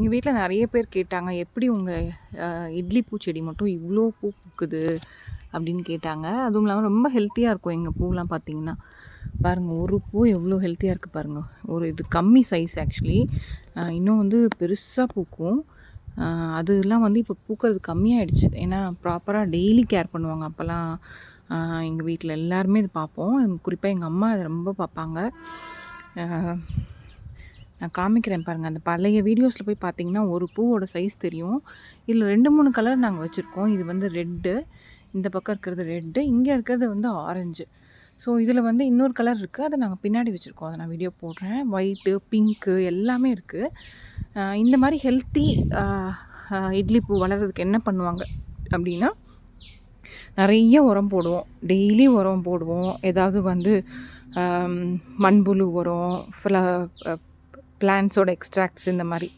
எங்கள் வீட்டில் நிறைய பேர் கேட்டாங்க, எப்படி உங்கள் இட்லி பூச்செடி மட்டும் இவ்வளோ பூ பூக்குது அப்படின்னு கேட்டாங்க. அதுவும் இல்லாமல் ரொம்ப ஹெல்த்தியாக இருக்கும் எங்கள் பூலாம் பார்த்தீங்கன்னா. பாருங்கள், ஒரு பூ எவ்வளோ ஹெல்த்தியாக இருக்குது பாருங்கள். ஒரு இது கம்மி சைஸ் ஆக்சுவலி. இன்னும் வந்து பெருசாக பூக்கும். அதெல்லாம் வந்து இப்போ பூக்கிறது கம்மியாயிடுச்சு. ஏன்னா ப்ராப்பராக டெய்லி கேர் பண்ணுவாங்க. அப்போல்லாம் எங்கள் வீட்டில் எல்லாருமே இது பார்ப்போம். குறிப்பாக எங்கள் அம்மா அதை ரொம்ப பார்ப்பாங்க. நான் காமிக்கிறேன் பாருங்கள். அந்த பழைய வீடியோஸில் போய் பார்த்தீங்கன்னா ஒரு பூவோட சைஸ் தெரியும். இதில் 2-3 கலர் நாங்கள் வச்சுருக்கோம். இது வந்து ரெட்டு, இந்த பக்கம் இருக்கிறது ரெட்டு, இங்கே இருக்கிறது வந்து ஆரஞ்சு. ஸோ இதில் வந்து இன்னொரு கலர் இருக்குது, அதை நாங்கள் பின்னாடி வச்சுருக்கோம். அதை நான் வீடியோ போடுறேன். ஒயிட்டு, பிங்க்கு எல்லாமே இருக்குது. இந்த மாதிரி ஹெல்த்தி இட்லி பூ வளர்கிறதுக்கு என்ன பண்ணுவாங்க அப்படின்னா, நிறைய உரம் போடுவோம். டெய்லி உரம் போடுவோம். ஏதாவது வந்து மண்புழு உரம், பிளான்ஸோட எக்ஸ்ட்ராக்ட்ஸ் இந்த மாதிரி.